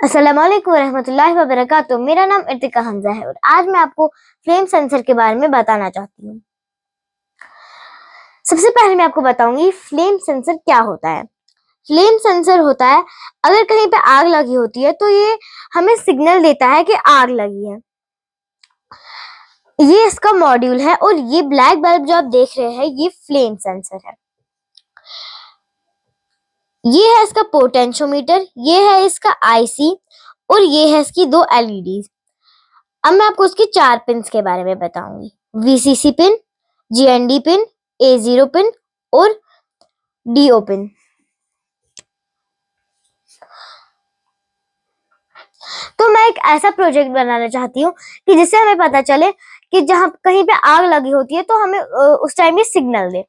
अस्सलाम वालेकुम रहमतुल्लाहि व बरकातुहू। मेरा नाम इर्तिका हमजा है और आज मैं आपको फ्लेम सेंसर के बारे में बताना चाहती हूँ। सबसे पहले मैं आपको बताऊंगी फ्लेम सेंसर क्या होता है। फ्लेम सेंसर होता है, अगर कहीं पे आग लगी होती है तो ये हमें सिग्नल देता है कि आग लगी है। ये इसका मॉड्यूल है और ये ब्लैक बल्ब जो आप देख रहे हैं ये फ्लेम सेंसर है। ये है इसका पोटेंशियोमीटर, ये है इसका आईसी और ये है इसकी दो एलईडी। अब मैं आपको उसकी 4 पिन्स के बारे में बताऊंगी। वीसीसी पिन, जीएनडी पिन, ए0 पिन और डीओ पिन। तो मैं एक ऐसा प्रोजेक्ट बनाना चाहती हूँ कि जिससे हमें पता चले कि जहां कहीं पे आग लगी होती है तो हमें उस टाइम ये सिग्नल दे।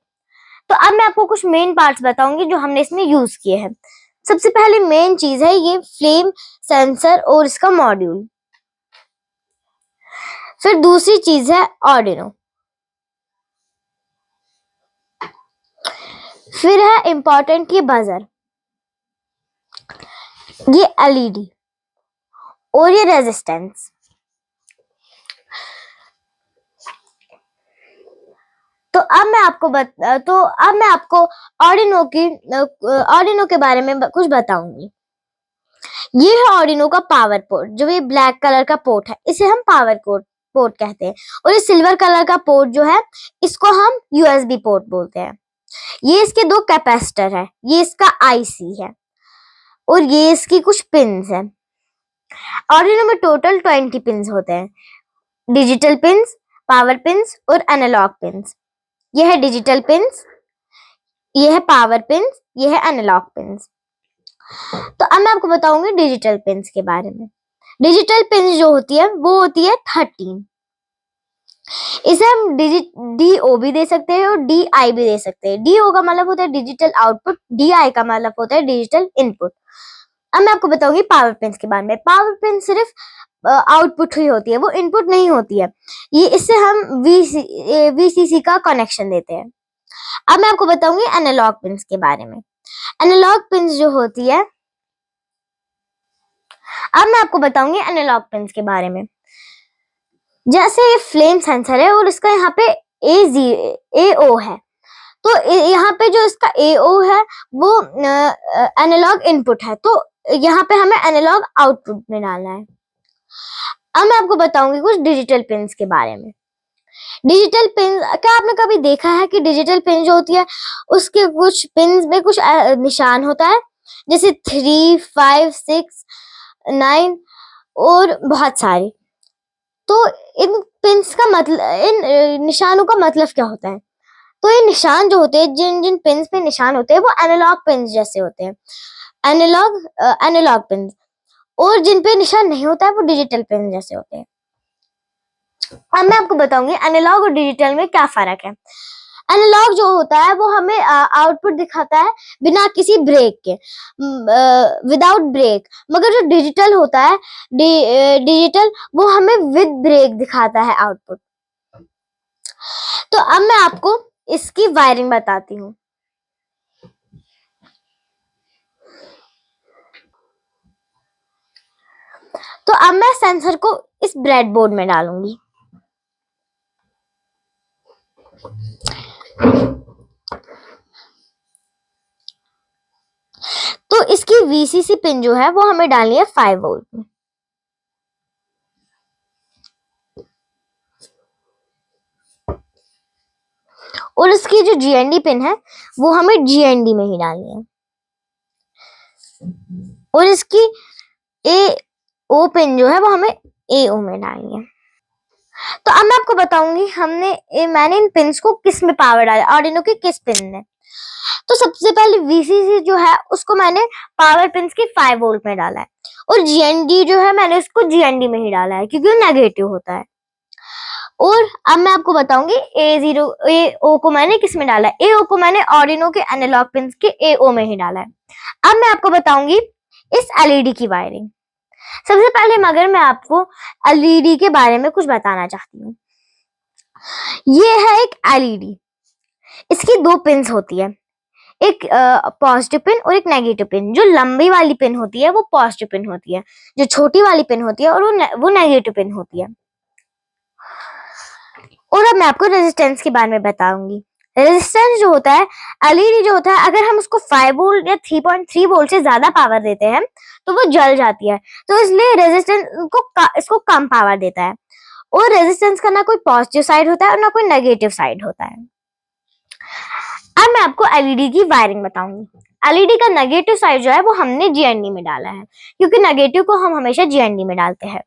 तो अब मैं आपको कुछ मेन पार्ट्स बताऊंगी जो हमने इसमें यूज किए हैं। सबसे पहले मेन चीज है ये फ्लेम सेंसर और इसका मॉड्यूल। फिर दूसरी चीज है आर्डिनो। फिर है इंपॉर्टेंट ये बजर, ये एलईडी और ये रेजिस्टेंस। तो अब मैं आपको आर्डिनो के बारे में कुछ बताऊंगी। ये है आर्डिनो का पावर पोर्ट। जो ये ब्लैक कलर का पोर्ट है इसे हम पावर पोर्ट कहते हैं और ये सिल्वर कलर का पोर्ट जो है इसको हम यूएसबी पोर्ट बोलते हैं। ये इसके दो कैपेसिटर है, ये इसका आईसी है और ये इसकी कुछ पिन्स है। आर्डिनो में टोटल 20 पिन्स होते हैं, डिजिटल पिन्स, पावर पिन्स और एनालॉग पिन्स। ये है डिजिटल पिन्स, ये है पावर पिन्स, ये है एनालॉग पिन्स। तो अब मैं आपको बताऊंगी डिजिटल पिन्स के बारे में। डिजिटल पिन्स जो होती है वो होती है 13। इसे हम डीओ भी दे सकते हैं और डीआई भी दे सकते हैं। डीओ का मतलब होता है डिजिटल आउटपुट, डीआई का मतलब होता है डिजिटल इनपुट। अब मैं आपको बताऊंगी पावर पिन्स के बारे में। पावर पिन सिर्फ आउटपुट ही होती है, वो इनपुट नहीं होती है। ये इससे हम वीसीसी का कनेक्शन देते हैं। अब मैं आपको बताऊंगी एनालॉग पिन्स के बारे में। एनालॉग पिन्स जो होती है अब मैं आपको बताऊंगी एनालॉग पिन्स के बारे में। जैसे ये फ्लेम सेंसर है और इसका यहाँ पे एओ है, तो यहाँ पे जो इसका एओ है वो एनालॉग इनपुट है, तो यहाँ पे हमें एनालॉग आउटपुट में डालना है। अब मैं आपको बताऊंगी कुछ डिजिटल पिन्स के बारे में। डिजिटल पिन, क्या आपने कभी देखा है कि डिजिटल पिन जो होती है उसके कुछ पिन्स में कुछ निशान होता है, जैसे 3, 5, 6, 9 और बहुत सारे। तो इन पिन्स का मतलब, इन निशानों का मतलब क्या होता है? तो ये निशान जो होते हैं, जिन जिन पिन्स पे निशान होते हैं वो एनालॉग पिन्स जैसे होते हैं, एनालॉग पिन्स। और जिन पे निशान नहीं होता है वो डिजिटल पिन जैसे होते हैं। अब मैं आपको बताऊंगी एनालॉग और डिजिटल में क्या फर्क है। एनालॉग जो होता है वो हमें आउटपुट दिखाता है बिना किसी ब्रेक के, विदाउट ब्रेक। मगर जो डिजिटल होता है, डिजिटल वो हमें विद ब्रेक दिखाता है आउटपुट। तो अब मैं आपको इसकी वायरिंग बताती हूँ। तो अब मैं सेंसर को इस ब्रेडबोर्ड में डालूंगी। तो इसकी वीसीसी पिन जो है वो हमें डालनी है 5 वोल्ट में। और इसकी जो जीएनडी पिन है वो हमें जीएनडी में ही डालनी है। और इसकी एओ पिन जो है वो हमें एओ में डालनी है। तो अब मैं आपको बताऊंगी मैंने इन पिन्स को किस में पावर डाला, आर्डिनो की किस पिन में। तो सबसे पहले वीसीसी जो है उसको मैंने पावर पिन्स की 5 वोल्ट में डाला है और जीएनडी जो है मैंने उसको जीएनडी में ही डाला है क्योंकि वो नेगेटिव होता है। और अब मैं आपको बताऊंगी एओ को मैंने किस में डाला है। एओ को मैंने आर्डिनो के एनालॉग पिन्स के एओ में ही डाला है। अब मैं आपको बताऊंगी इस एलईडी की वायरिंग। सबसे पहले मगर मैं आपको एलईडी के बारे में कुछ बताना चाहती हूँ। ये है एक एलईडी, इसकी 2 पिन्स होती है, एक पॉजिटिव पिन और एक नेगेटिव पिन। जो लंबी वाली पिन होती है वो पॉजिटिव पिन होती है, जो छोटी वाली पिन होती है और वो नेगेटिव पिन होती है। और अब मैं आपको रेजिस्टेंस के बारे में बताऊंगी। रेजिस्टेंस जो होता है, एलईडी जो होता है, अगर हम उसको 5 वोल्ट या 3.3 वोल्ट से ज्यादा पावर देते हैं तो वो जल जाती है, तो इसलिए रेजिस्टेंस इसको कम पावर देता है। और रेजिस्टेंस का ना कोई पॉजिटिव साइड होता है और ना कोई नेगेटिव साइड होता है। अब मैं आपको एलईडी की वायरिंग बताऊंगी। एलईडी का नेगेटिव साइड जो है वो हमने जीएनडी में डाला है, क्योंकि नेगेटिव को हम हमेशा जीएनडी में डालते हैं।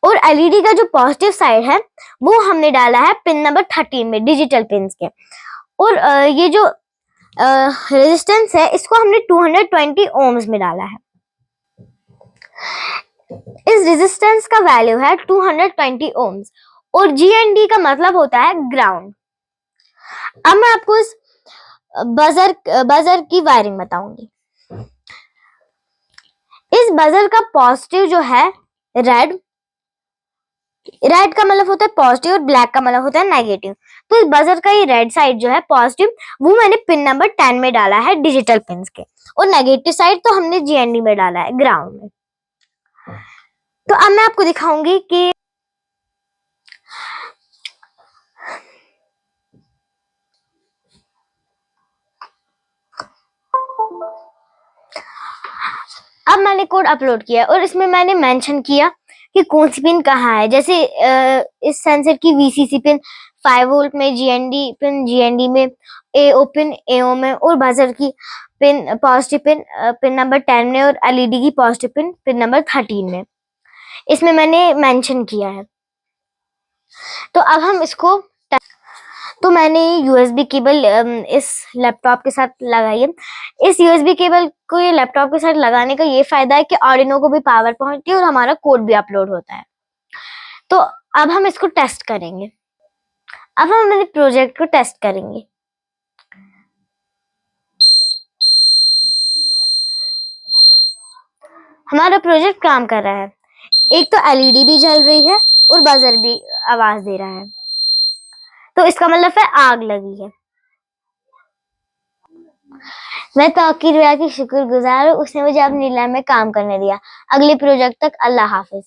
और एलईडी का जो पॉजिटिव साइड है वो हमने डाला है पिन नंबर 13 में, डिजिटल पिन के। और ये जो रेजिस्टेंस है इसको हमने 220 ओम्स में डाला है। इस रेजिस्टेंस का वैल्यू है 220 ओम्स और जीएनडी का मतलब होता है ग्राउंड। अब मैं आपको इस बजर की वायरिंग बताऊंगी। इस बजर का पॉजिटिव जो है रेड का मतलब होता है पॉजिटिव और ब्लैक का मतलब होता है नेगेटिव। तो इस बजर का ये रेड साइड जो है पॉजिटिव, वो मैंने पिन नंबर 10 में डाला है डिजिटल पिन के, और नेगेटिव साइड तो हमने जीएनडी में डाला है ग्राउंड में। तो अब मैं आपको दिखाऊंगी कि अब मैंने कोड अपलोड किया और इसमें मैंने मेंशन किया कि कौन सी पिन कहाँ है। जैसे इस सेंसर की वीसीसी पिन 5 वोल्ट में, जीएनडी पिन जीएनडी में, एओ पिन एओ में, और बजर की pin positive pin pin number 10 में, और एलईडी की पॉजिटिव पिन पिन नंबर 13 में, इसमें मैंने मेंशन किया है। तो अब हम इसको, तो मैंने यूएसबी केबल इस लैपटॉप के साथ लगाई है। इस यूएसबी केबल को ये लैपटॉप के साथ लगाने का ये फायदा है कि आर्डिनो को भी पावर पहुंचती है और हमारा कोड भी अपलोड होता है। तो अब हम इसको टेस्ट करेंगे। अब हम अपने प्रोजेक्ट को टेस्ट करेंगे। हमारा प्रोजेक्ट काम कर रहा है। एक तो एलईडी भी जल रही है और बजर भी आवाज दे रहा है, तो इसका मतलब है आग लगी है। मैं तौकीर रिया की शुक्रगुजार हूँ, उसने मुझे अपनी लैब में काम करने दिया। अगले प्रोजेक्ट तक अल्लाह हाफिज।